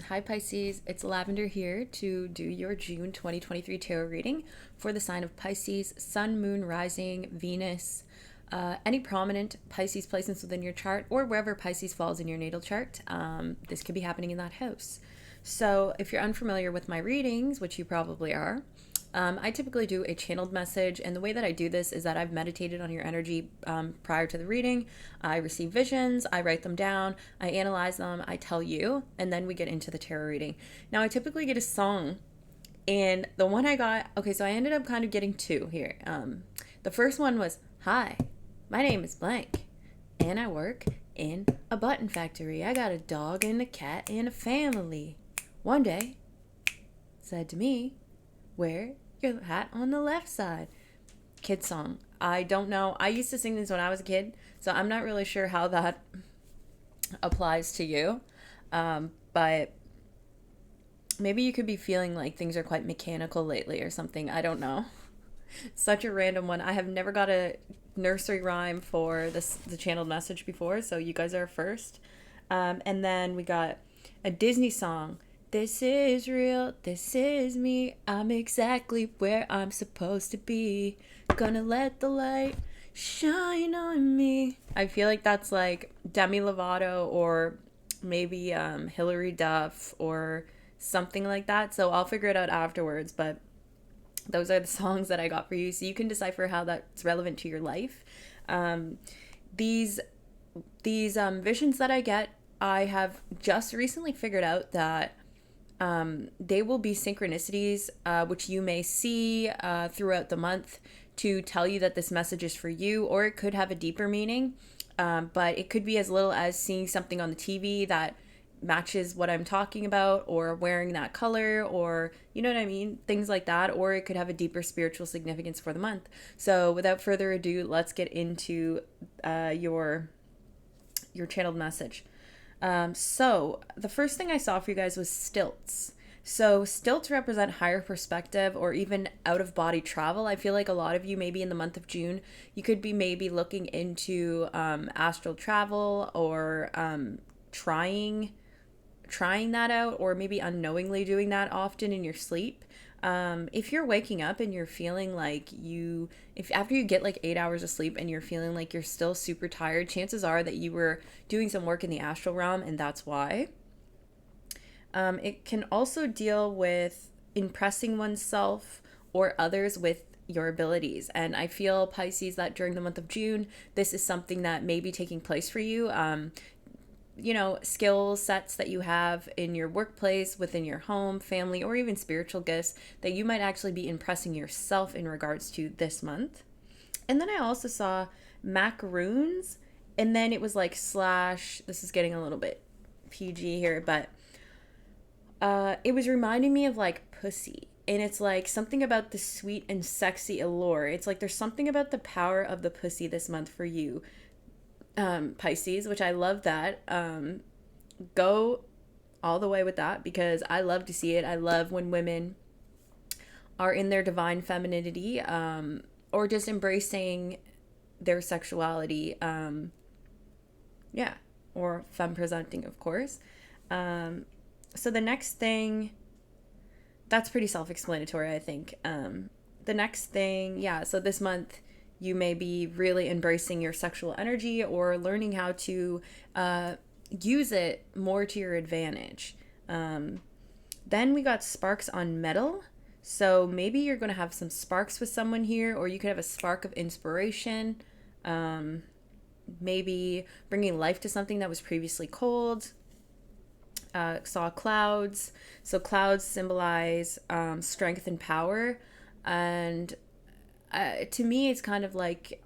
Hi Pisces, it's Lavender here to do your June 2023 tarot reading for the sign of Pisces, Sun, Moon, Rising, Venus, any prominent Pisces placements within your chart or wherever Pisces falls in your natal chart. This could be happening in that house. So if you're unfamiliar with my readings, which you probably are, I typically do a channeled message, and the way that I do this is that I've meditated on your energy prior to the reading. I receive visions, I write them down, I analyze them, I tell you, and then we get into the tarot reading. Now, I typically get a song, and the one I got, okay, so I ended up kind of getting two here. The first one was, "Hi, my name is blank, and I work in a button factory. I got a dog and a cat and a family. One day, said to me, wear your hat on the left side." Kid song. I don't know. I used to sing this when I was a kid, so I'm not really sure how that applies to you. But maybe you could be feeling like things are quite mechanical lately or something. I don't know. Such a random one. I have never got a nursery rhyme for the channeled message before, so you guys are first. And then we got a Disney song. "This is real, this is me, I'm exactly where I'm supposed to be. Gonna let the light shine on me." I feel like that's like Demi Lovato or maybe Hilary Duff or something like that. So I'll figure it out afterwards, but those are the songs that I got for you, so you can decipher how that's relevant to your life. Um, these visions that I get, I have just recently figured out that they will be synchronicities, which you may see throughout the month to tell you that this message is for you, or it could have a deeper meaning. But it could be as little as seeing something on the TV that matches what I'm talking about, or wearing that color, or you know what I mean? Things like that. Or it could have a deeper spiritual significance for the month. So without further ado, let's get into your channeled message. So the first thing I saw for you guys was stilts. So stilts represent higher perspective or even out of body travel. I feel like a lot of you, maybe in the month of June, you could be maybe looking into astral travel, or trying that out, or maybe unknowingly doing that often in your sleep. If you're waking up and you're feeling like if after you get like 8 hours of sleep and you're feeling like you're still super tired, chances are that you were doing some work in the astral realm, and that's why. It can also deal with impressing oneself or others with your abilities. And I feel, Pisces, that during the month of June, this is something that may be taking place for you. Skill sets that you have in your workplace, within your home, family, or even spiritual gifts that you might actually be impressing yourself in regards to this month. And then I also saw macaroons, and then it was like slash, this is getting a little bit PG here, but it was reminding me of like pussy. And it's like something about the sweet and sexy allure. It's like there's something about the power of the pussy this month for you, Pisces, which I love that. Go all the way with that, because I love to see it. I love when women are in their divine femininity, or just embracing their sexuality. Yeah, or femme presenting, of course. So the next thing, that's pretty self-explanatory, I think. The next thing, yeah, so this month you may be really embracing your sexual energy, or learning how to use it more to your advantage. Then we got sparks on metal. So maybe you're going to have some sparks with someone here, or you could have a spark of inspiration. Maybe bringing life to something that was previously cold. Saw clouds. So clouds symbolize strength and power. And to me, it's kind of like,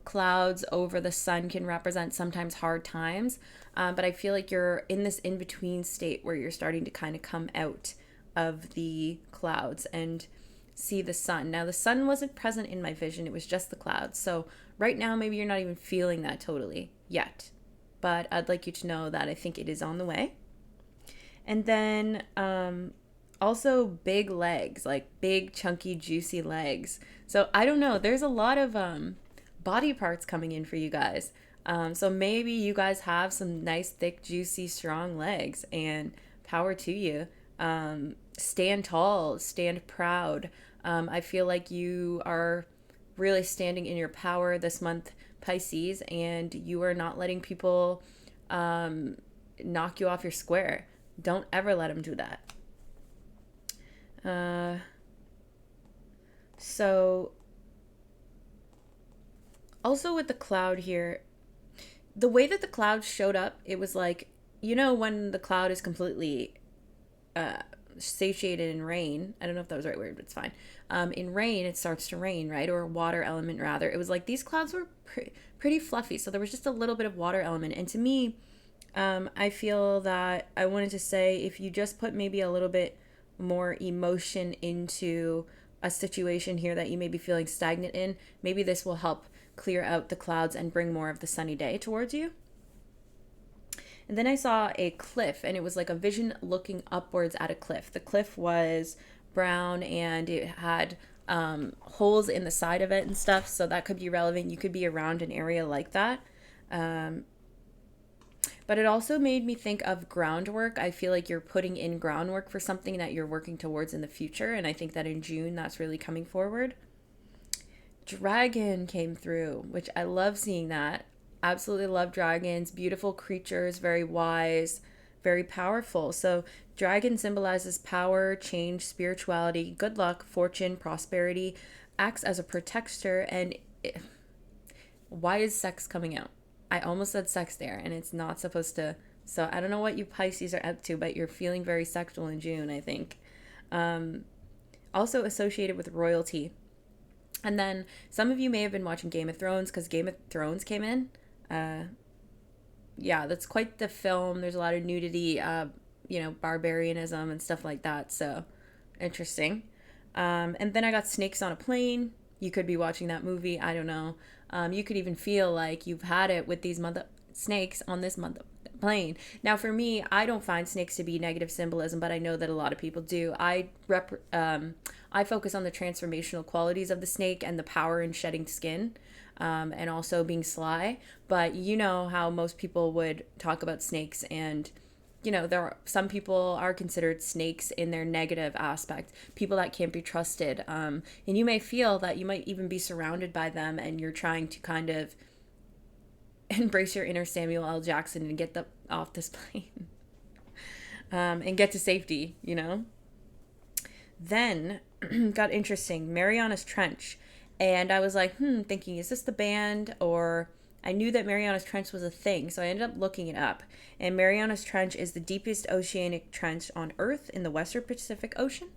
clouds over the sun can represent sometimes hard times. But I feel like you're in this in-between state where you're starting to kind of come out of the clouds and see the sun. Now, the sun wasn't present in my vision. It was just the clouds. So right now, maybe you're not even feeling that totally yet. But I'd like you to know that I think it is on the way. And then also big legs, like big, chunky, juicy legs. So I don't know. There's a lot of body parts coming in for you guys. So maybe you guys have some nice, thick, juicy, strong legs, and power to you. Stand tall, stand proud. I feel like you are really standing in your power this month, Pisces, and you are not letting people knock you off your square. Don't ever let them do that. So also with the cloud here, the way that the cloud showed up, it was like, you know, when the cloud is completely satiated in rain. I don't know if that was the right word, but it's fine. In rain, it starts to rain, right? Or water element, rather. It was like these clouds were pretty fluffy. So there was just a little bit of water element. And to me, I feel that I wanted to say if you just put maybe a little bit more emotion into a situation here that you may be feeling stagnant in, maybe this will help clear out the clouds and bring more of the sunny day towards you. And then I saw a cliff, and it was like a vision looking upwards at a cliff. The cliff was brown and it had holes in the side of it and stuff, so that could be relevant. You could be around an area like that. But it also made me think of groundwork. I feel like you're putting in groundwork for something that you're working towards in the future, and I think that in June that's really coming forward. Dragon came through, which I love seeing that. Absolutely love dragons. Beautiful creatures, very wise, very powerful. So dragon symbolizes power, change, spirituality, good luck, fortune, prosperity, acts as a protector. And why is sex coming out? I almost said sex there, and it's not supposed to. So I don't know what you Pisces are up to, but you're feeling very sexual in June, I think. Also associated with royalty. And then some of you may have been watching Game of Thrones because Game of Thrones came in. Yeah, that's quite the film. There's a lot of nudity, barbarianism and stuff like that. So interesting. And then I got Snakes on a Plane. You could be watching that movie. I don't know. You could even feel like you've had it with these snakes on this plane. Now, for me, I don't find snakes to be negative symbolism, but I know that a lot of people do. I focus on the transformational qualities of the snake and the power in shedding skin, and also being sly. But you know how most people would talk about snakes, and some people are considered snakes in their negative aspect, people that can't be trusted. And you may feel that you might even be surrounded by them, and you're trying to kind of embrace your inner Samuel L. Jackson and get off this plane and get to safety, Then got interesting. Mariana's Trench. And I was like, thinking, is this the band? Or I knew that Mariana's Trench was a thing, so I ended up looking it up. And Mariana's Trench is the deepest oceanic trench on Earth in the Western Pacific Ocean.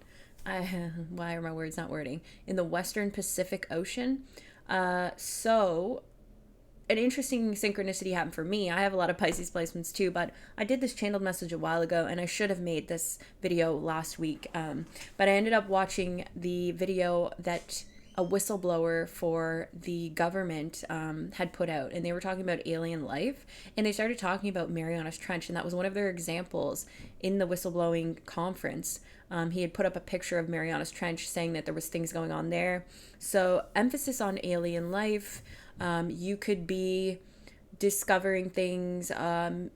Why are my words not wording? In the Western Pacific Ocean. So an interesting synchronicity happened for me. I have a lot of Pisces placements too, but I did this channeled message a while ago, and I should have made this video last week. But I ended up watching the video that a whistleblower for the government had put out, and they were talking about alien life, and they started talking about Mariana's Trench, and that was one of their examples in the whistleblowing conference. He had put up a picture of Mariana's Trench saying that there was things going on there. So emphasis on alien life. You could be discovering things,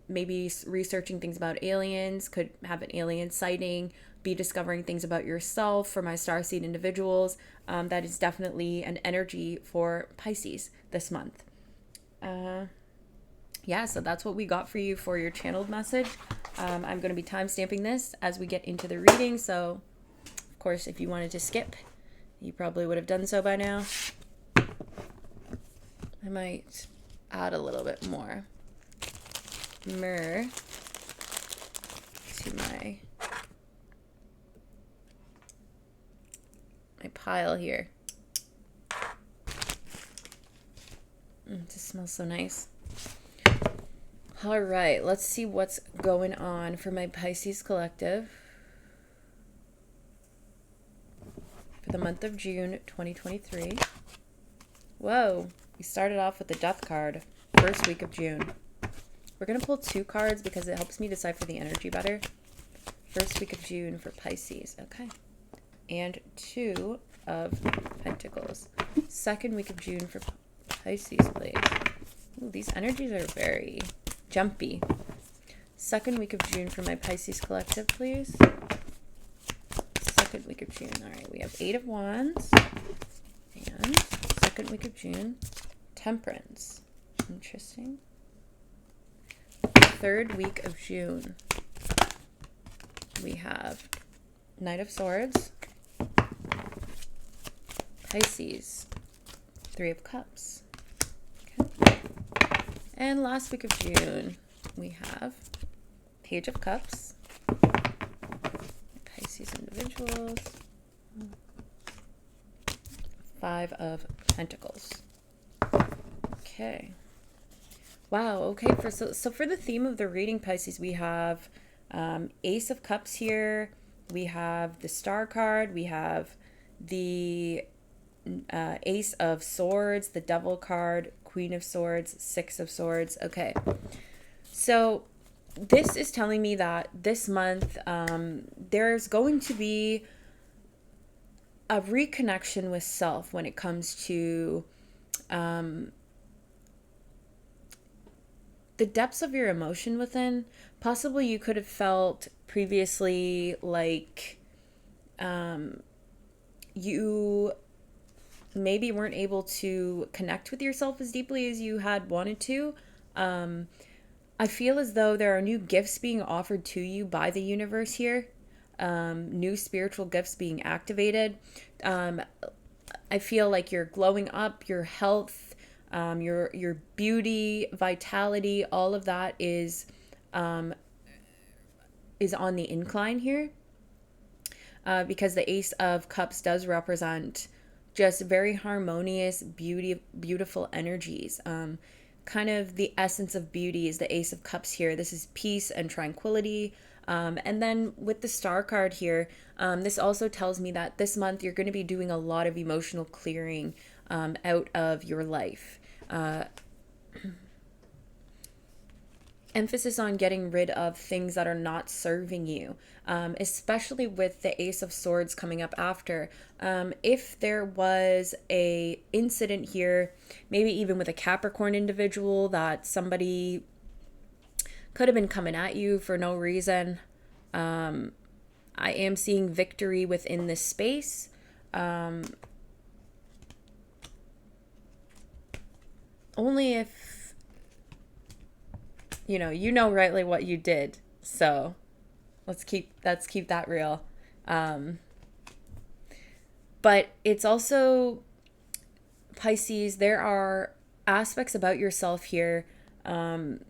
maybe researching things about aliens, could have an alien sighting, be discovering things about yourself. For my starseed individuals, that is definitely an energy for Pisces this month. So that's what we got for you for your channeled message. I'm going to be time stamping this as we get into the reading. So, of course, if you wanted to skip, you probably would have done so by now. I might add a little bit more myrrh to my pile here. It just smells so nice. All right, let's see what's going on for my Pisces collective for the month of June 2023. Whoa. We started off with the Death card, first week of June. We're going to pull 2 cards because it helps me decipher the energy better. First week of June for Pisces. Okay. And 2 of Pentacles. Second week of June for Pisces, please. Ooh, these energies are very jumpy. Second week of June for my Pisces collective, please. Second week of June. All right, we have 8 of Wands. And second week of June, Temperance. Interesting. Third week of June, we have Knight of Swords, Pisces, 3 of Cups. Okay. And last week of June, we have Page of Cups, Pisces individuals, 5 of Pentacles. Okay. Wow. Okay. So for the theme of the reading, Pisces, we have Ace of Cups here. We have the Star card. We have the Ace of Swords, the Devil card, Queen of Swords, 6 of Swords. Okay. So this is telling me that this month there's going to be a reconnection with self when it comes to the depths of your emotion within. Possibly you could have felt previously like you maybe weren't able to connect with yourself as deeply as you had wanted to. I feel as though there are new gifts being offered to you by the universe here. New spiritual gifts being activated. I feel like you're glowing up, your health, your beauty, vitality, all of that is on the incline here. Because the Ace of Cups does represent just very harmonious, beautiful energies. Kind of the essence of beauty is the Ace of Cups here. This is peace and tranquility. And then with the Star card here, this also tells me that this month you're going to be doing a lot of emotional clearing out of your life. Emphasis on getting rid of things that are not serving you, especially with the Ace of Swords coming up after. If there was a incident here, maybe even with a Capricorn individual, that somebody could have been coming at you for no reason, I am seeing victory within this space. Only if you know rightly what you did. So let's keep that real. But it's also, Pisces, there are aspects about yourself here that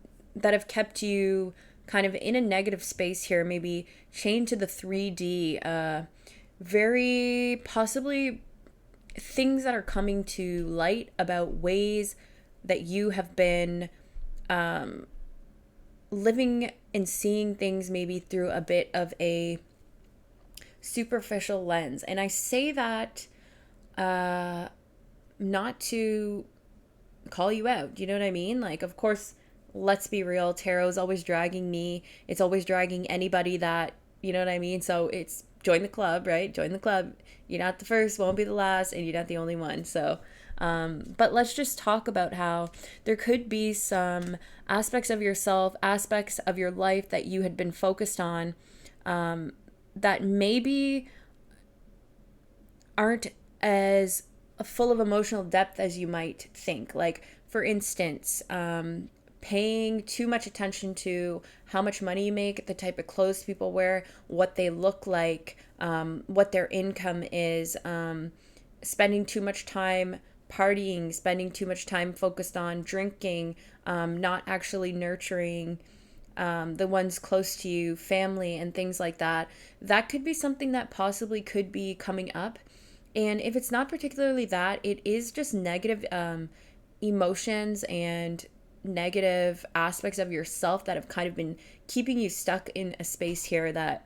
have kept you kind of in a negative space here, maybe chained to the 3D, very possibly things that are coming to light about ways that you have been living and seeing things maybe through a bit of a superficial lens. And I say that not to call you out, you know what I mean? Like, of course, let's be real, tarot is always dragging me. It's always dragging anybody that, you know what I mean? So it's join the club, right? Join the club. You're not the first, won't be the last, and you're not the only one. So but let's just talk about how there could be some aspects of yourself, aspects of your life that you had been focused on that maybe aren't as full of emotional depth as you might think. Like, for instance, paying too much attention to how much money you make, the type of clothes people wear, what they look like, what their income is, spending too much time partying, spending too much time focused on drinking, not actually nurturing the ones close to you, family, and things like that. That could be something that possibly could be coming up. And if it's not particularly that, it is just negative emotions and negative aspects of yourself that have kind of been keeping you stuck in a space here that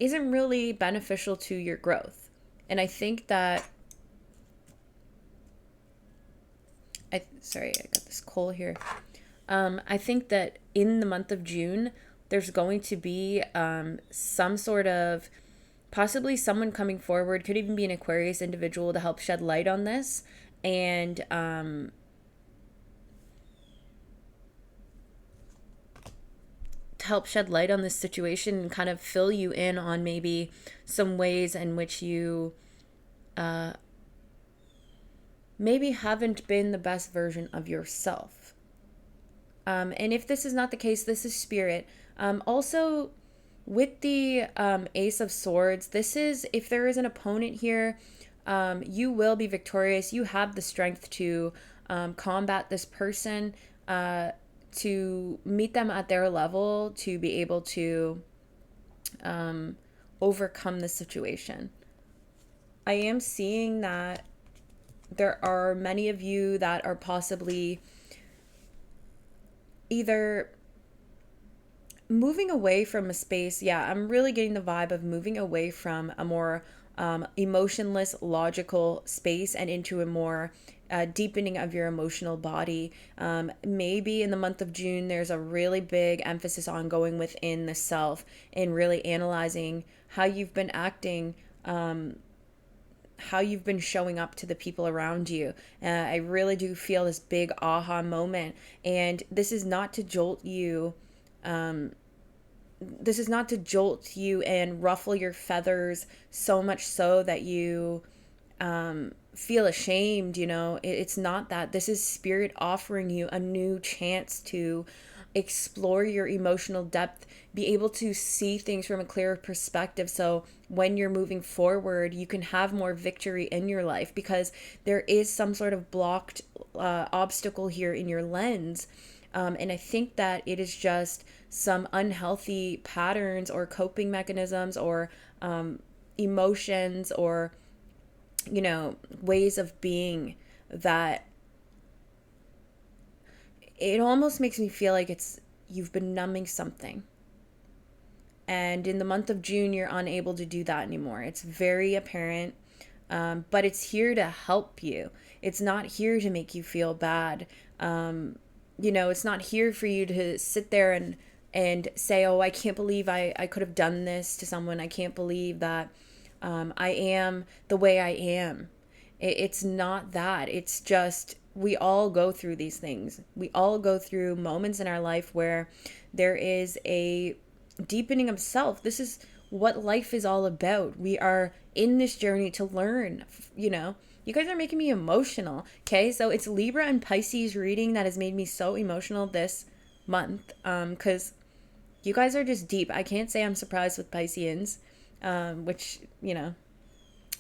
isn't really beneficial to your growth. And I think that I got this coal here. I think that in the month of June, there's going to be some sort of, possibly someone coming forward, could even be an Aquarius individual, to help shed light on this. And help shed light on this situation and kind of fill you in on maybe some ways in which you maybe haven't been the best version of yourself. And if this is not the case, this is spirit. Also, with the Ace of Swords, this is, if there is an opponent here, you will be victorious. You have the strength to combat this person, to meet them at their level, to be able to overcome the situation. I am seeing that there are many of you that are possibly either moving away from a space. Yeah, I'm really getting the vibe of moving away from a more emotionless, logical space and into a more deepening of your emotional body. Maybe in the month of June, there's a really big emphasis on going within the self and really analyzing how you've been acting, how you've been showing up to the people around you. I really do feel this big aha moment. And this is not to jolt you. This is not to jolt you and ruffle your feathers so much so that you feel ashamed, you know. It's not that. This is spirit offering you a new chance to explore your emotional depth, be able to see things from a clearer perspective. So when you're moving forward, you can have more victory in your life, because there is some sort of blocked obstacle here in your lens. And I think that it is just some unhealthy patterns or coping mechanisms or emotions or, you know, ways of being that it almost makes me feel like you've been numbing something. And in the month of June, you're unable to do that anymore. It's very apparent, but it's here to help you. It's not here to make you feel bad. You know, it's not here for you to sit there and say, oh, I can't believe I could have done this to someone. I can't believe that I am the way I am. It's not that. It's just, we all go through these things. We all go through moments in our life where there is a deepening of self. This is what life is all about. We are in this journey to learn, you know. You guys are making me emotional, okay? So it's Libra and Pisces reading that has made me so emotional this month, because you guys are just deep. I can't say I'm surprised with Pisceans, which, you know,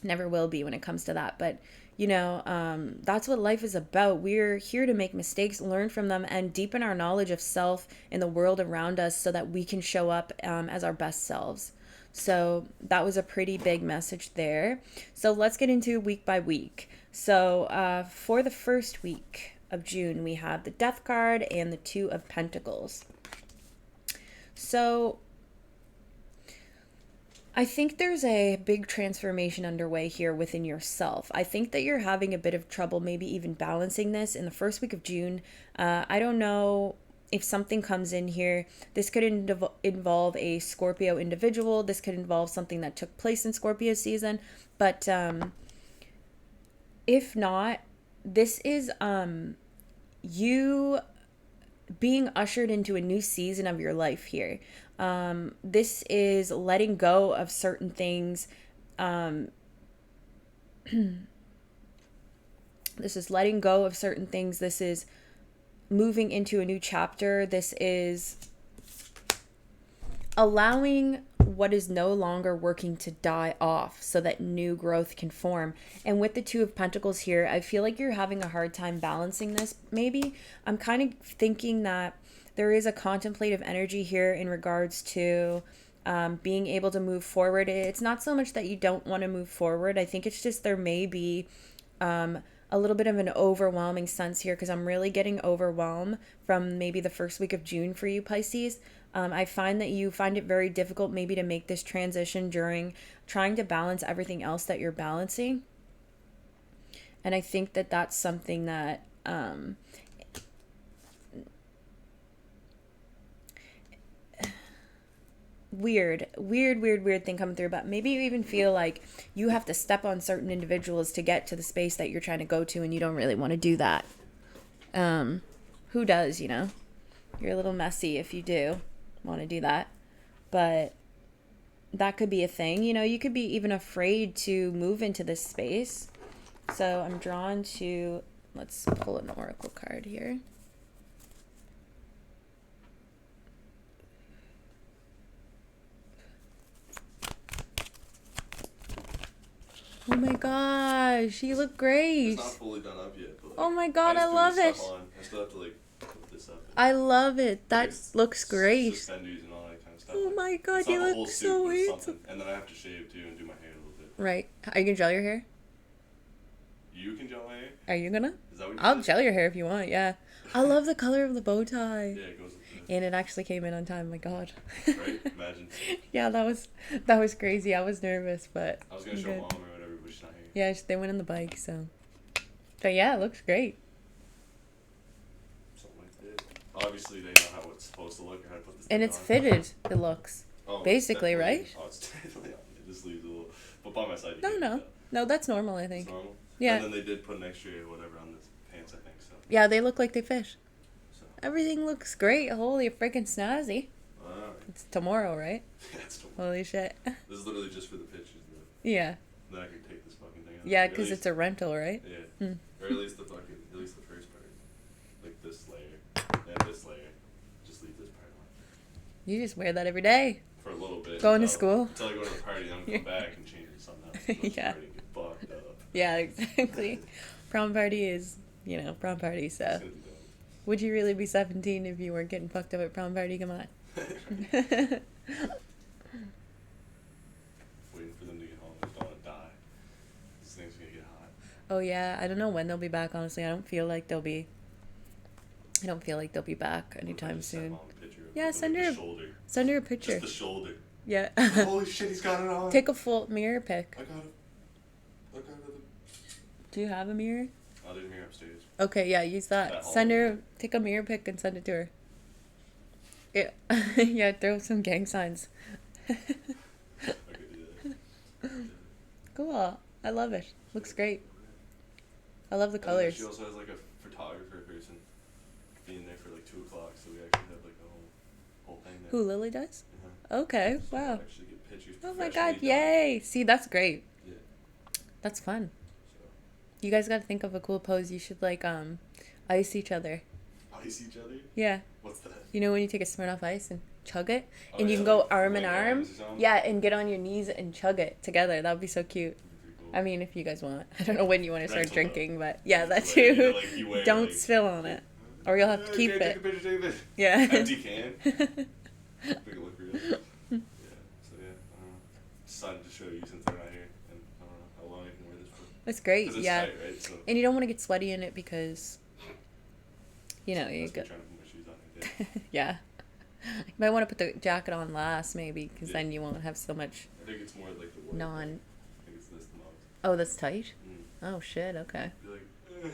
never will be when it comes to that. But, you know, that's what life is about. We're here to make mistakes, learn from them, and deepen our knowledge of self and the world around us so that we can show up as our best selves. So that was a pretty big message there. So let's get into week by week. So for the first week of June, we have the Death card and the Two of Pentacles. So I think there's a big transformation underway here within yourself. I think that you're having a bit of trouble maybe even balancing this in the first week of June. I don't know if something comes in here. This could involve a Scorpio individual. This could involve something that took place in Scorpio season. But if not, this is you being ushered into a new season of your life here. This is letting go of certain things. This is letting go of certain things. This is moving into a new chapter. This is allowing what is no longer working to die off so that new growth can form. And with the Two of Pentacles here, I feel like you're having a hard time balancing this. Maybe I'm kind of thinking that there is a contemplative energy here in regards to being able to move forward. It's not so much that you don't want to move forward. I think it's just there may be a little bit of an overwhelming sense here, because I'm really getting overwhelmed from maybe the first week of June for you, Pisces. I find that you find it very difficult maybe to make this transition during trying to balance everything else that you're balancing. And I think that that's something that weird thing coming through. But maybe you even feel like you have to step on certain individuals to get to the space that you're trying to go to, and you don't really want to do that. Who does, you know? You're a little messy if you do want to do that. But that could be a thing. You know, you could be even afraid to move into this space. So I'm drawn to, let's pull an oracle card here. Oh my gosh, you look great. It's not fully done up yet. But, like, oh my god, I love it. I still have to like put this up. I love it. That looks great. Suspenders and all that kind of stuff. Oh my god, you look so handsome. And then I have to shave too and do my hair a little bit. Right. Are you gonna gel your hair? You can gel my hair? Are you gonna? Is that what you I'll said? gel your hair if you want, yeah. I love the color of the bow tie. Yeah, it goes with this. And it actually came in on time, my god. Right? Imagine. Yeah, that was crazy. I was nervous, but I was gonna show mom or whatever, but she's not here. yeah, they went on the bike, so. But yeah, it looks great. Something like that. Obviously, they know how it's supposed to look or how to put this And thing it's on. fitted, it looks. Oh, basically, it's right? Oh, it's definitely on. It just leaves a little. But by my side, you No, can't no. tell. No, that's normal, I think. It's normal? Yeah. And then they did put an extra whatever on the pants, I think, so. Yeah, they look like they fit. So. Everything looks great. Holy freaking snazzy. Alright. It's tomorrow, right? Yeah, it's tomorrow. Holy shit. This is literally just for the pictures, though. Yeah. Then I can take this fucking thing out. Yeah, Or at because least- it's a rental, right? Yeah. Hmm. Or at least the first part. Like this layer. And this layer. Just leave this part on. You just wear that every day. For a little bit. Going to school. Until I go to the party, then come back and change it to something else. Yeah. Party, get fucked up. Yeah, exactly. Prom party is, prom party, It's so. gonna be dope. Would you really be 17 if you weren't getting fucked up at prom party? Come on. Waiting for them to get home. I just don't want to die. This thing's gonna get hot. Oh yeah, I don't know when they'll be back, honestly. I don't feel like they'll be back anytime soon. Yeah, send her a picture. Just the shoulder. Yeah. Holy shit, he's got it on. Take a full mirror pic. I got it. Do you have a mirror? Oh, there's a mirror upstairs. Okay, yeah, use that. That Send hallway. her, take a mirror pic and send it to her. Yeah, yeah, throw some gang signs. I could do that. Cool. I love it. Looks great. I love the And then colors. she also has like a photographer person being there for like 2 o'clock, so we actually have like a whole thing there. Who, Lily does? Uh-huh. Okay, So we'll wow. actually get pictures Oh my god, professionally done. yay! See, that's great. Yeah. That's fun. So You guys gotta think of a cool pose. You should ice each other. ice each other? Yeah. What's that? You know when you take a Smirnoff Ice and chug it? Oh, And you yeah, can go like arm in link arm. arms or something? Yeah, and get on your knees and chug it together. That would be so cute. That'd be pretty cool. I mean, if you guys want. I don't know when you want to start Rental, drinking, but yeah, that Like, too. like, you wear, Don't like- spill on it. Or you'll have to keep Take a it. picture, take a picture. Yeah. Empty can. Make it look real. Yeah. So yeah, I don't know. Decided to show you since they're not here, and I don't know how long I can wear this for. That's great, 'Cause it's yeah. tight, right? So And you don't want to get sweaty in it because, you that's go. me trying to put my shoes on right there. Yeah. You might want to put the jacket on last, maybe, because Yeah. then you won't have so much I think it's more like the word. non. I think it's this the most. Oh, that's tight? Mm. Oh, shit, okay. Be like, eh.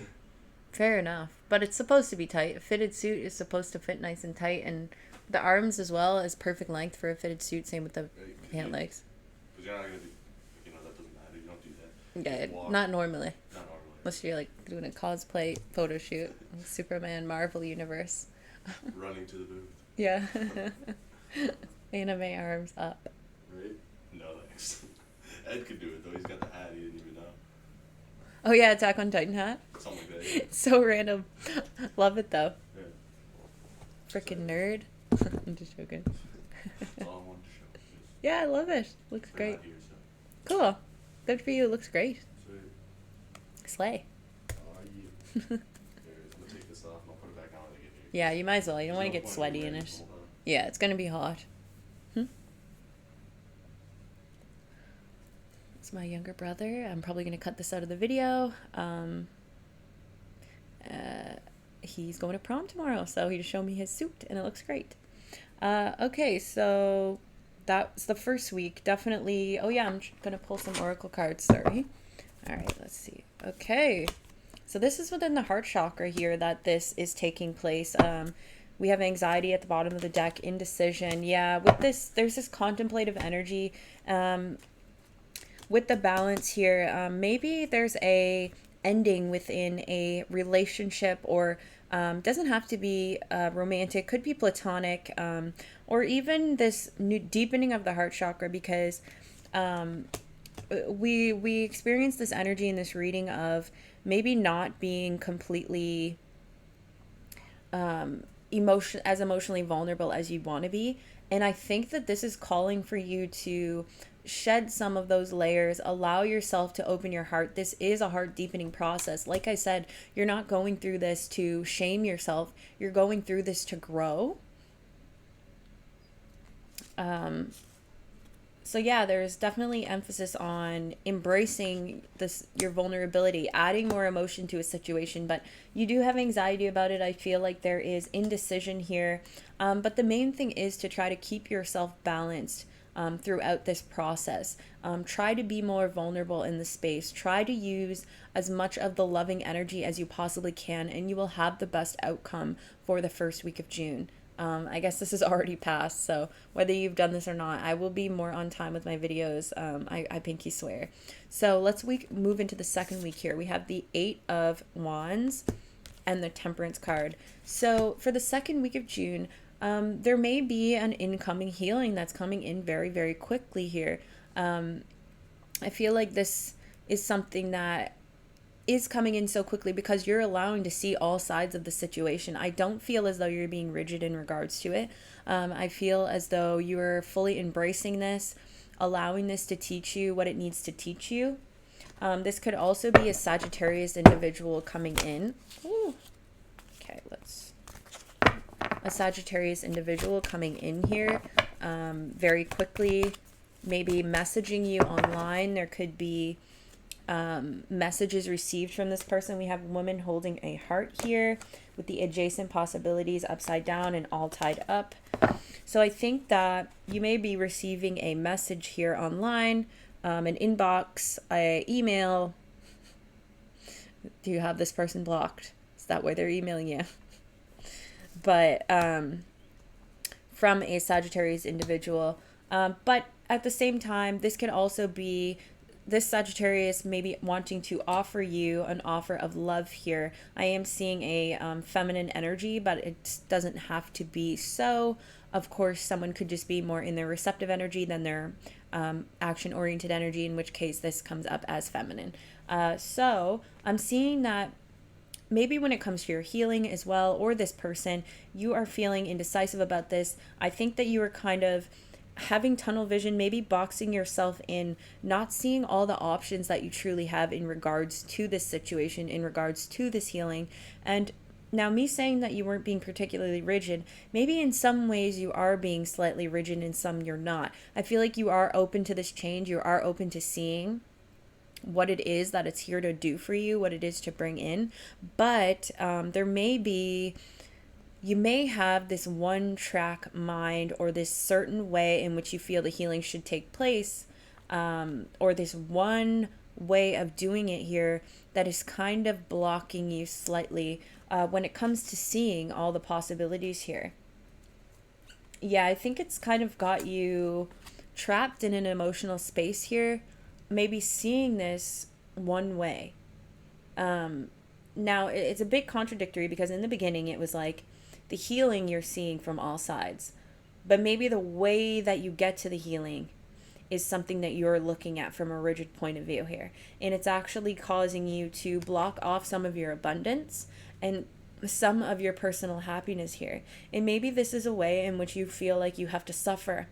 Fair enough. But it's supposed to be tight. A fitted suit is supposed to fit nice and tight, and the arms as well is perfect length for a fitted suit, same with the Right, 'cause pant you- legs. 'cause you're not gonna be, that doesn't matter. You don't do that. Yeah, Just walk. not normally. Not normally. Unless you're, doing a cosplay photo shoot. Superman, Marvel Universe. Running to the booth. Yeah. Anime arms up. Right? No thanks. Ed could do it though. He's got the hat. He didn't even know. Oh, yeah, Attack on Titan hat. Something like that. Yeah. So random. Love it, though. Yeah. Freaking nerd. I'm just joking. That's all I wanted to show. Yeah, I love it. Looks They're great. not here, so. Cool. Good for you. It looks great. Sweet. Slay. Oh, yeah. Here, I'm gonna take this off and I'll put it back on when I get here. Yeah, you might as well. You don't There's want to no get point sweaty in wearing it. this whole time. Yeah, it's going to be hot. It's my younger brother. I'm probably going to cut this out of the video. He's going to prom tomorrow, so he just showed me his suit, and it looks great. Okay, so that's the first week. Definitely. Oh, yeah, I'm going to pull some oracle cards. Sorry. All right, let's see. Okay. So this is within the heart chakra here that this is taking place. We have anxiety at the bottom of the deck, indecision. Yeah, with this, there's this contemplative energy. With the balance here, maybe there's a ending within a relationship, or doesn't have to be romantic, could be platonic, or even this new deepening of the heart chakra, because we experience this energy in this reading of maybe not being completely emotionally vulnerable as you want to be. And I think that this is calling for you to shed some of those layers, allow yourself to open your heart. This is a heart deepening process. Like I said, you're not going through this to shame yourself, you're going through this to grow. So yeah, there's definitely emphasis on embracing this, your vulnerability, adding more emotion to a situation, but you do have anxiety about it. I feel like there is indecision here, but the main thing is to try to keep yourself balanced throughout this process. Try to be more vulnerable in the space. Try to use as much of the loving energy as you possibly can, and you will have the best outcome for the first week of June. I guess this is already passed, so whether you've done this or not, I will be more on time with my videos. I pinky swear. So let's move into the second week here. We have the 8 of Wands and the Temperance card. So for the second week of June, there may be an incoming healing that's coming in very, very quickly here. I feel like this is something that is coming in so quickly because you're allowing to see all sides of the situation. I don't feel as though you're being rigid in regards to it. I feel as though you're fully embracing this, allowing this to teach you what it needs to teach you. This could also be a Sagittarius individual coming in. Ooh. Okay, a Sagittarius individual coming in here very quickly, maybe messaging you online. There could be messages received from this person. We have a woman holding a heart here with the adjacent possibilities upside down and all tied up. So I think that you may be receiving a message here online, an inbox, a email. Do you have this person blocked? Is that why they're emailing you? But from a Sagittarius individual. But at the same time, this could also be this Sagittarius maybe wanting to offer you an offer of love here. I am seeing a feminine energy, but it doesn't have to be so. Of course, someone could just be more in their receptive energy than their action-oriented energy, in which case this comes up as feminine. So I'm seeing that maybe when it comes to your healing as well, or this person, you are feeling indecisive about this. I think that you are kind of having tunnel vision, maybe boxing yourself in, not seeing all the options that you truly have in regards to this situation, in regards to this healing. And now, me saying that you weren't being particularly rigid, maybe in some ways you are being slightly rigid, in some you're not. I feel like you are open to this change. You are open to seeing what it is that it's here to do for you, what it is to bring in. But there may be, you may have this one track mind, or this certain way in which you feel the healing should take place, or this one way of doing it here that is kind of blocking you slightly when it comes to seeing all the possibilities here. Yeah, I think it's kind of got you trapped in an emotional space here, maybe seeing this one way. Now, it's a bit contradictory because in the beginning it was like the healing you're seeing from all sides, but maybe the way that you get to the healing is something that you're looking at from a rigid point of view here, and it's actually causing you to block off some of your abundance and some of your personal happiness here. And maybe this is a way in which you feel like you have to suffer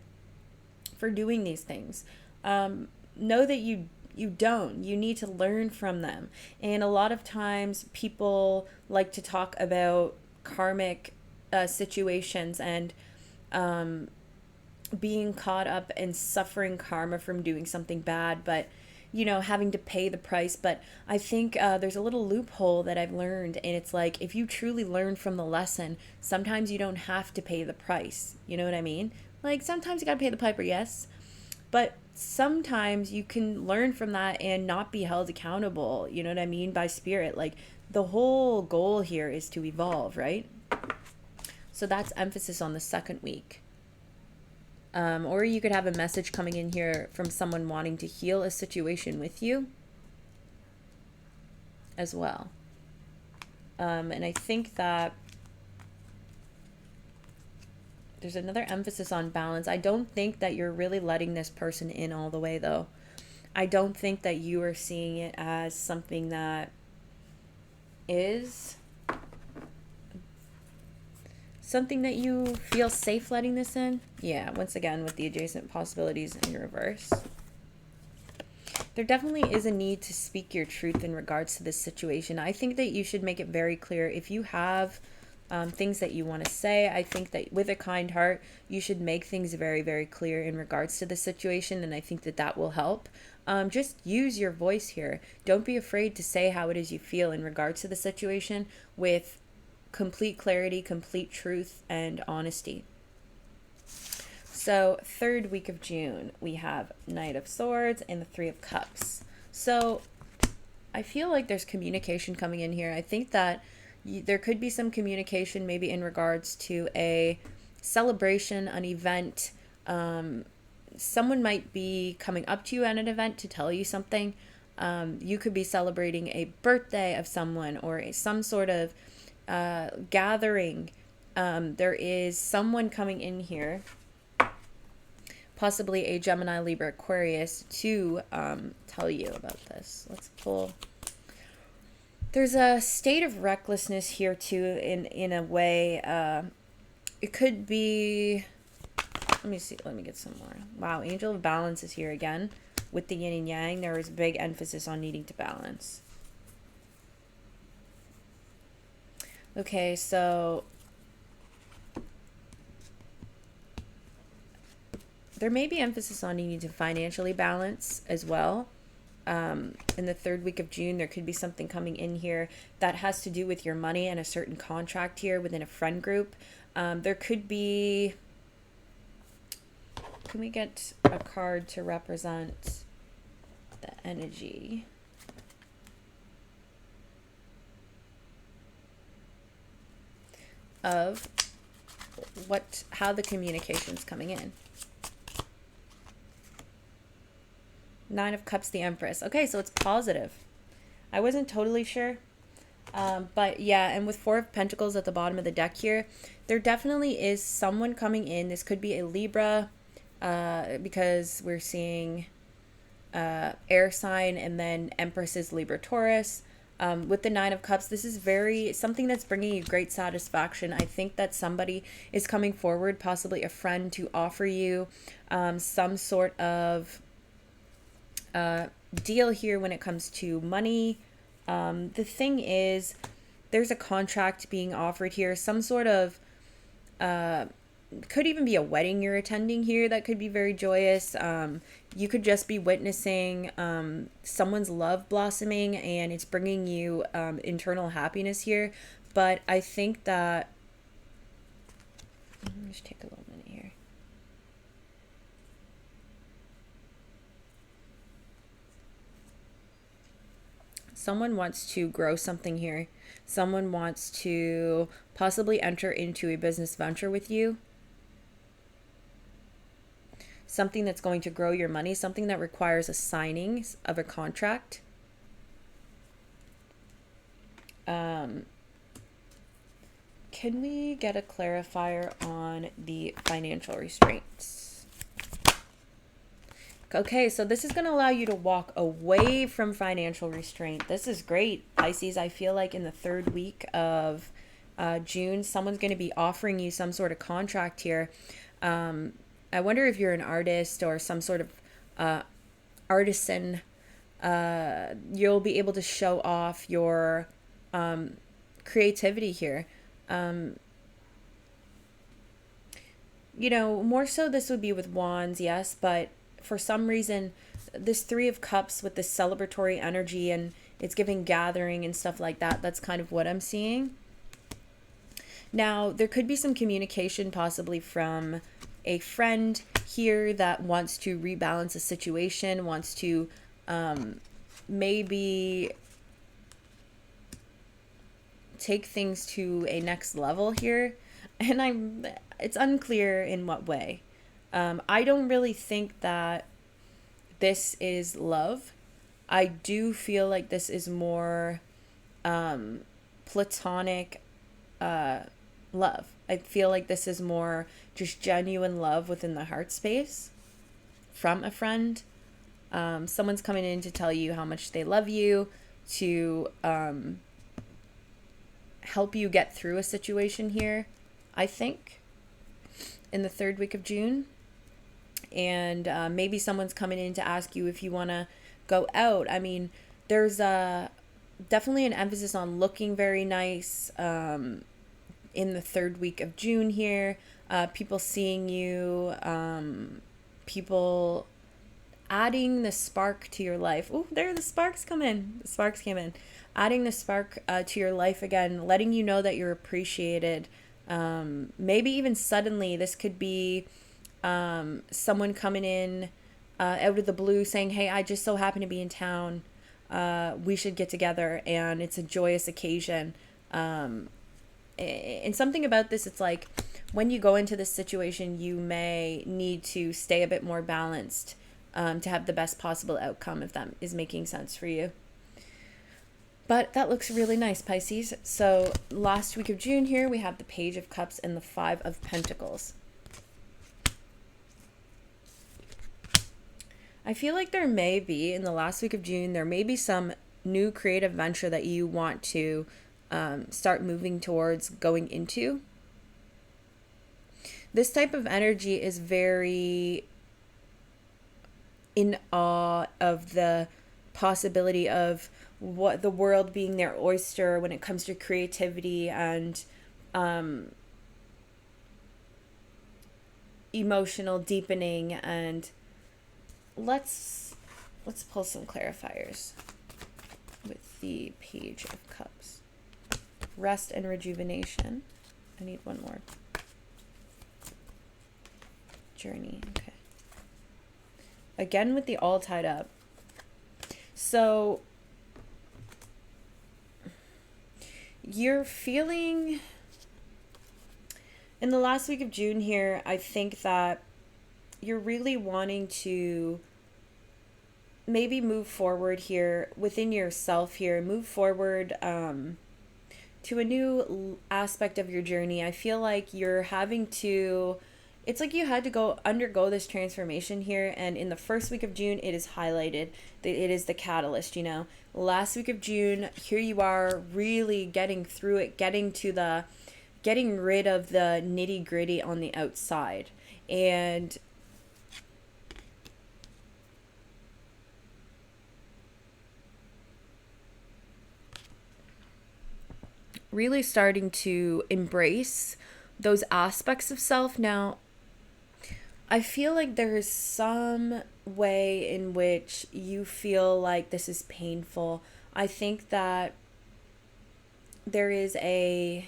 for doing these things. Know that you don't. You need to learn from them. And a lot of times people like to talk about karmic situations and being caught up in suffering karma from doing something bad, but having to pay the price. But I think there's a little loophole that I've learned, and it's like, if you truly learn from the lesson, sometimes you don't have to pay the price. You know what I mean? Like, sometimes you gotta pay the piper, yes, but sometimes you can learn from that and not be held accountable, you know what I mean, by spirit. Like, the whole goal here is to evolve, right? So that's emphasis on the second week. Or you could have a message coming in here from someone wanting to heal a situation with you as well. And I think that There's another emphasis on balance. I don't think that you're really letting this person in all the way, though. I don't think that you are seeing it as something that is something that you feel safe letting this in. Yeah, once again, with the adjacent possibilities in reverse. There definitely is a need to speak your truth in regards to this situation. I think that you should make it very clear. If you have things that you want to say, I think that with a kind heart, you should make things very, very clear in regards to the situation, and I think that that will help. Just use your voice here. Don't be afraid to say how it is you feel in regards to the situation with complete clarity, complete truth, and honesty. So, third week of June, we have Knight of Swords and the Three of Cups. So, I feel like there's communication coming in here. I think that there could be some communication maybe in regards to a celebration, an event. Someone might be coming up to you at an event to tell you something. You could be celebrating a birthday of someone or some sort of gathering. There is someone coming in here, possibly a Gemini, Libra, Aquarius, to tell you about this. Let's pull. There's a state of recklessness here too, in a way. It could be. Let me see. Let me get some more. Wow, Angel of Balance is here again with the yin and yang. There is big emphasis on needing to balance. Okay, so there may be emphasis on needing to financially balance as well. In the third week of June, there could be something coming in here that has to do with your money and a certain contract here within a friend group. There could be... Can we get a card to represent the energy? Of how the communication's coming in. Nine of Cups, the Empress. Okay, so it's positive. I wasn't totally sure. But yeah, and with Four of Pentacles at the bottom of the deck here, there definitely is someone coming in. This could be a Libra, because we're seeing air sign, and then Empress is Libra, Taurus. With the Nine of Cups, this is something that's bringing you great satisfaction. I think that somebody is coming forward, possibly a friend, to offer you some sort of deal here when it comes to money. The thing is, there's a contract being offered here, some sort of could even be a wedding you're attending here that could be very joyous. You could just be witnessing someone's love blossoming, and it's bringing you internal happiness here. But I think that, let me just take a little minute here. Someone wants to grow something here. Someone wants to possibly enter into a business venture with you. Something that's going to grow your money. Something that requires a signing of a contract. Can we get a clarifier on the financial restraints? Okay, so this is going to allow you to walk away from financial restraint. This is great, Pisces. I feel like in the third week of June, someone's going to be offering you some sort of contract here. I wonder if you're an artist or some sort of artisan. You'll be able to show off your creativity here. More so this would be with wands, yes, but for some reason, this Three of Cups with this celebratory energy, and it's giving gathering and stuff like that. That's kind of what I'm seeing. Now, there could be some communication possibly from a friend here that wants to rebalance a situation, wants to maybe take things to a next level here. And it's unclear in what way. I don't really think that this is love. I do feel like this is more platonic love. I feel like this is more just genuine love within the heart space from a friend. Someone's coming in to tell you how much they love you, to help you get through a situation here, I think, in the third week of June. And maybe someone's coming in to ask you if you want to go out. I mean, there's definitely an emphasis on looking very nice in the third week of June here. People seeing you, people adding the spark to your life. Oh, there the sparks come in. The sparks came in. Adding the spark to your life again, letting you know that you're appreciated. Maybe even suddenly, this could be someone coming in out of the blue saying, hey, I just so happen to be in town. We should get together, and it's a joyous occasion. And something about this, it's like when you go into this situation, you may need to stay a bit more balanced to have the best possible outcome, if that is making sense for you. But that looks really nice, Pisces. So last week of June here, we have the Page of Cups and the Five of Pentacles. I feel like there may be, in the last week of June, there may be some new creative venture that you want to start moving towards going into. This type of energy is very in awe of the possibility of what the world being their oyster when it comes to creativity and emotional deepening. And let's pull some clarifiers with the Page of Cups. Rest and rejuvenation. I need one more. Journey. Okay. Again with the all tied up. So you're feeling in the last week of June here, I think that you're really wanting to maybe move forward here within yourself here, move forward to a new aspect of your journey. I feel like you're having to, it's like you had to go undergo this transformation here, and in the first week of June, it is highlighted that it is the catalyst, you know. Last week of June, here you are really getting through it, getting rid of the nitty gritty on the outside. And really starting to embrace those aspects of self. Now, I feel like there is some way in which you feel like this is painful. I think that there is a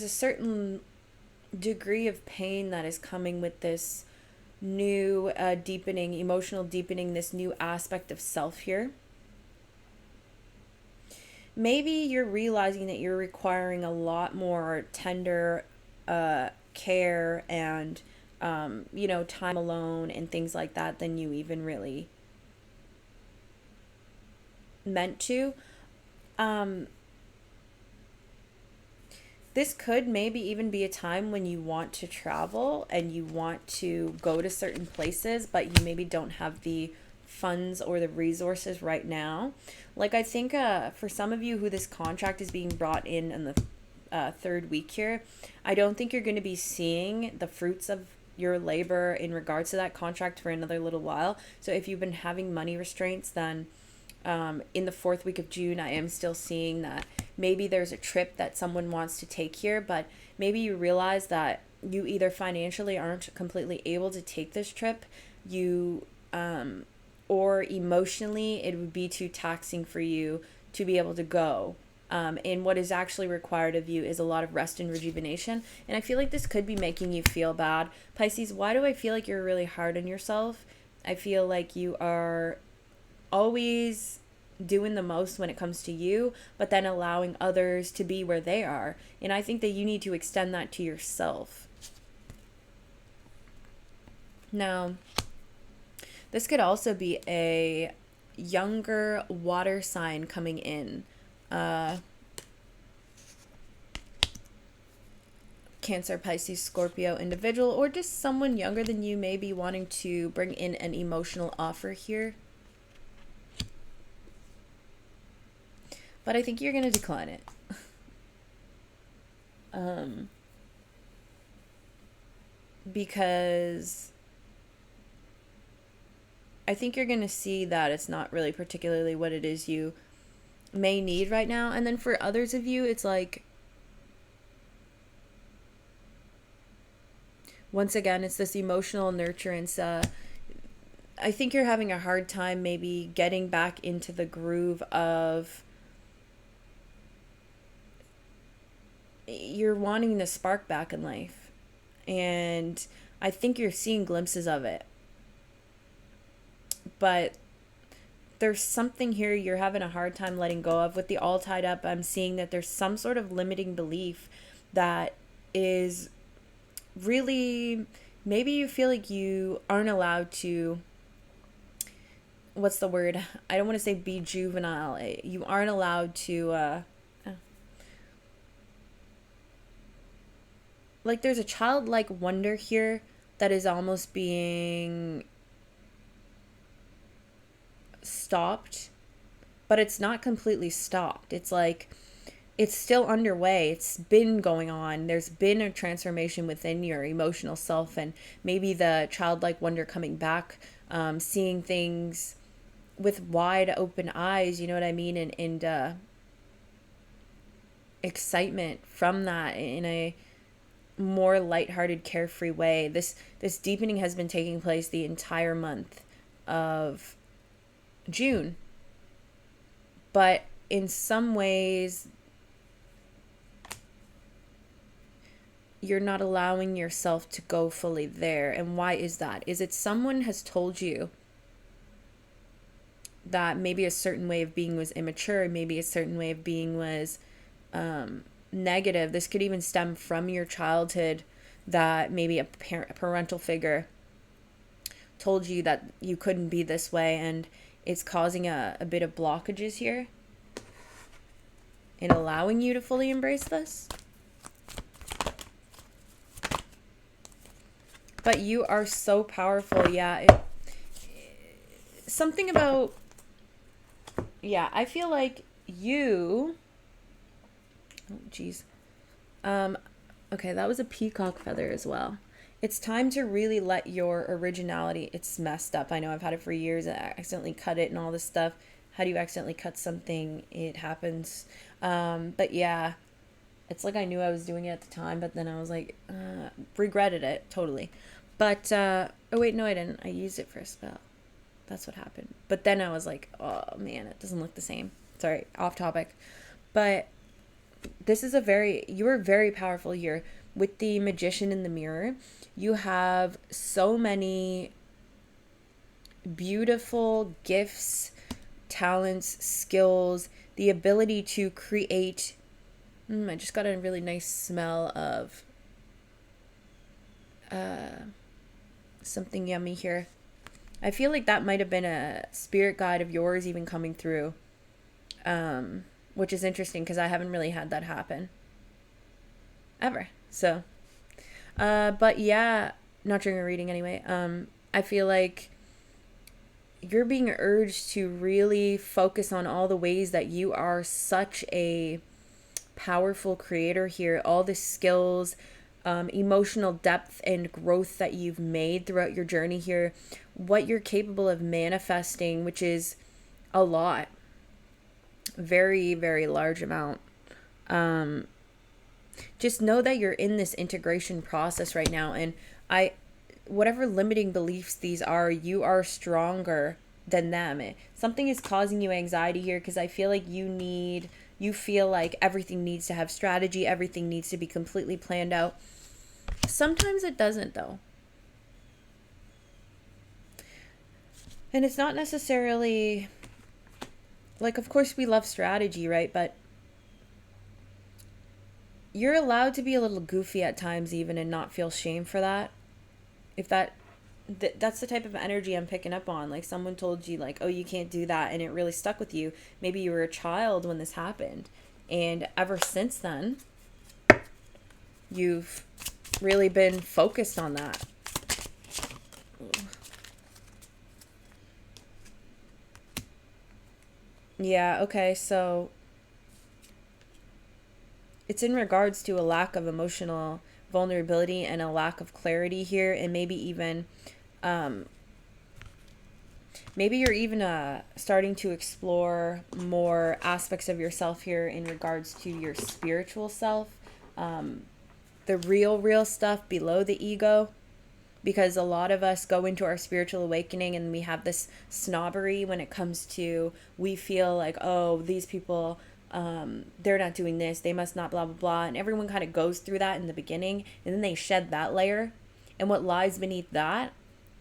certain degree of pain that is coming with this new deepening, emotional deepening, this new aspect of self here. Maybe you're realizing that you're requiring a lot more tender care and, time alone and things like that than you even really meant to. This could maybe even be a time when you want to travel and you want to go to certain places, but you maybe don't have the funds or the resources right now. Like, I think for some of you who this contract is being brought in the third week here, I don't think you're going to be seeing the fruits of your labor in regards to that contract for another little while. So if you've been having money restraints, then in the fourth week of June, I am still seeing that maybe there's a trip that someone wants to take here, but maybe you realize that you either financially aren't completely able to take this trip, or emotionally it would be too taxing for you to be able to go. And what is actually required of you is a lot of rest and rejuvenation. And I feel like this could be making you feel bad. Pisces, why do I feel like you're really hard on yourself? I feel like you are always doing the most when it comes to you, but then allowing others to be where they are. And I think that you need to extend that to yourself. Now, this could also be a younger water sign coming in. Cancer, Pisces, Scorpio individual, or just someone younger than you may be wanting to bring in an emotional offer here. But I think you're going to decline it. Because I think you're going to see that it's not really particularly what it is you may need right now. And then for others of you, it's like, once again, it's this emotional nurturance. I think you're having a hard time maybe getting back into the groove of, you're wanting the spark back in life. And I think you're seeing glimpses of it. But there's something here you're having a hard time letting go of. With the all tied up, I'm seeing that there's some sort of limiting belief that is really, maybe you feel like you aren't allowed to, what's the word? I don't want to say be juvenile. You aren't allowed to, like there's a childlike wonder here that is almost being stopped, but it's not completely stopped. It's like it's still underway. It's been going on. There's been a transformation within your emotional self, and maybe the childlike wonder coming back, seeing things with wide open eyes, you know what I mean, and excitement from that in a more lighthearted, carefree way. This deepening has been taking place the entire month of June. But in some ways, you're not allowing yourself to go fully there. And why is that? Is it someone has told you that maybe a certain way of being was immature, maybe a certain way of being was negative? This could even stem from your childhood, that maybe a parental figure told you that you couldn't be this way, and it's causing a bit of blockages here in allowing you to fully embrace this. But you are so powerful. Yeah. Something about, yeah, I feel like you, oh geez. Okay, that was a peacock feather as well. It's time to really let your originality, it's messed up. I know I've had it for years. I accidentally cut it and all this stuff. How do you accidentally cut something? It happens. But yeah, it's like I knew I was doing it at the time, but then I was like, regretted it totally. But, oh wait, no, I didn't. I used it for a spell. That's what happened. But then I was like, oh man, it doesn't look the same. Sorry, off topic. But this is you are very powerful here. With the Magician in the mirror, you have so many beautiful gifts, talents, skills, the ability to create. I just got a really nice smell of something yummy here. I feel like that might have been a spirit guide of yours even coming through, which is interesting because I haven't really had that happen ever. So, but yeah, not during a reading anyway. I feel like you're being urged to really focus on all the ways that you are such a powerful creator here, all the skills, emotional depth and growth that you've made throughout your journey here, what you're capable of manifesting, which is a lot, very, very large amount. Just know that you're in this integration process right now, and whatever limiting beliefs these are, you are stronger than them. Something is causing you anxiety here because I feel like you feel like everything needs to have strategy, everything needs to be completely planned out. Sometimes it doesn't, though. And it's not necessarily, like, of course we love strategy, right? But you're allowed to be a little goofy at times even and not feel shame for that. If that that's the type of energy I'm picking up on. Like someone told you like, oh, you can't do that, and it really stuck with you. Maybe you were a child when this happened, and ever since then you've really been focused on that. Yeah, okay, so it's in regards to a lack of emotional vulnerability and a lack of clarity here, and maybe even um, maybe you're even starting to explore more aspects of yourself here in regards to your spiritual self, um, the real stuff below the ego, because a lot of us go into our spiritual awakening and we have this snobbery when it comes to, we feel like, oh, these people, they're not doing this, they must not, blah blah blah, and everyone kind of goes through that in the beginning, and then they shed that layer, and what lies beneath that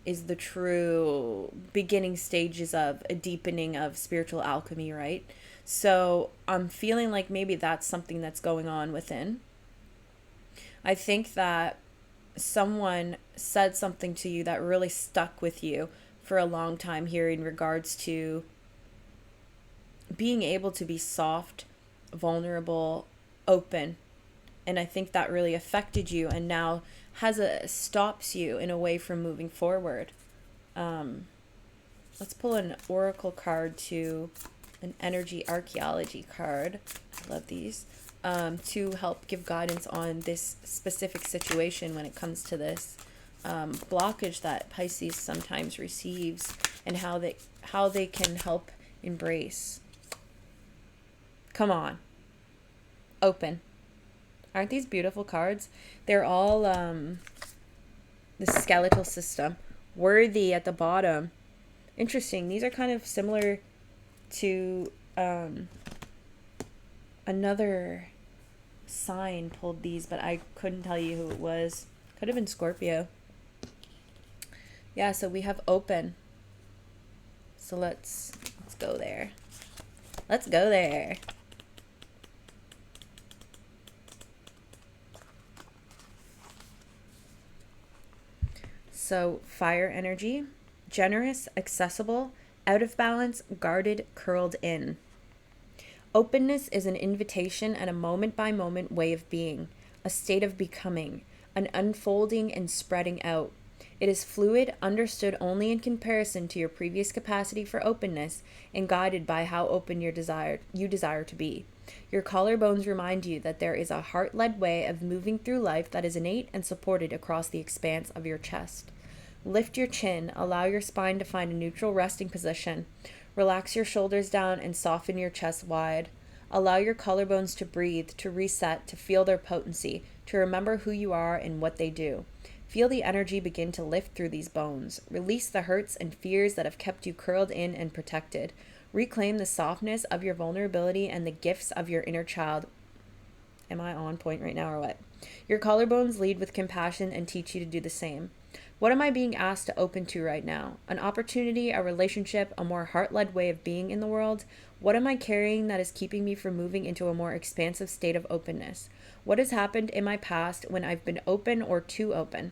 is the true beginning stages of a deepening of spiritual alchemy, right? So I'm feeling like maybe that's something that's going on within. I think that someone said something to you that really stuck with you for a long time here in regards to being able to be soft, vulnerable, open. And I think that really affected you, and now stops you in a way from moving forward. Um, let's pull an oracle card to an energy archaeology card. I love these. To help give guidance on this specific situation when it comes to this blockage that Pisces sometimes receives, and how they can help embrace. Come on, open. Aren't these beautiful cards? They're all the skeletal system, worthy at the bottom. Interesting. These are kind of similar to another sign pulled these, but I couldn't tell you who it was. Could have been Scorpio. Yeah, so we have open. So let's go there. Let's go there. So fire energy, generous, accessible, out of balance, guarded, curled in. Openness is an invitation and a moment-by-moment way of being, a state of becoming, an unfolding and spreading out. It is fluid, understood only in comparison to your previous capacity for openness, and guided by how open you desire to be. Your collarbones remind you that there is a heart-led way of moving through life that is innate and supported across the expanse of your chest. Lift your chin, allow your spine to find a neutral resting position. Relax your shoulders down and soften your chest wide. Allow your collarbones to breathe, to reset, to feel their potency, to remember who you are and what they do. Feel the energy begin to lift through these bones. Release the hurts and fears that have kept you curled in and protected. Reclaim the softness of your vulnerability and the gifts of your inner child. Am I on point right now or what? Your collarbones lead with compassion and teach you to do the same. What am I being asked to open to right now? An opportunity, a relationship, a more heart-led way of being in the world? What am I carrying that is keeping me from moving into a more expansive state of openness? What has happened in my past when I've been open or too open?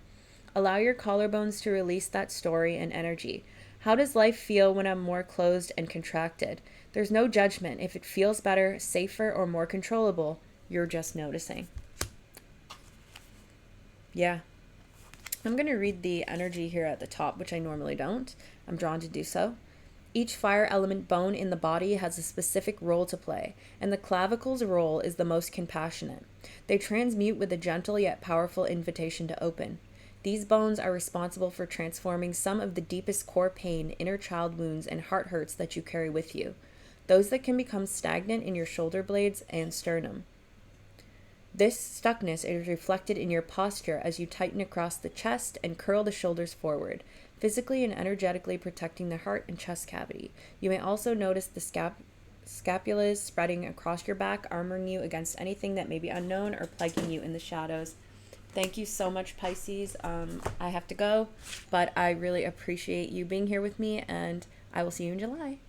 Allow your collarbones to release that story and energy. How does life feel when I'm more closed and contracted? There's no judgment. If it feels better, safer, or more controllable, you're just noticing. Yeah. I'm going to read the energy here at the top, which I normally don't. I'm drawn to do so. Each fire element bone in the body has a specific role to play, and the clavicle's role is the most compassionate. They transmute with a gentle yet powerful invitation to open. These bones are responsible for transforming some of the deepest core pain, inner child wounds, and heart hurts that you carry with you, those that can become stagnant in your shoulder blades and sternum. This stuckness is reflected in your posture as you tighten across the chest and curl the shoulders forward, physically and energetically protecting the heart and chest cavity. You may also notice the scapulas spreading across your back, armoring you against anything that may be unknown or plaguing you in the shadows. Thank you so much, Pisces. I have to go, but I really appreciate you being here with me, and I will see you in July.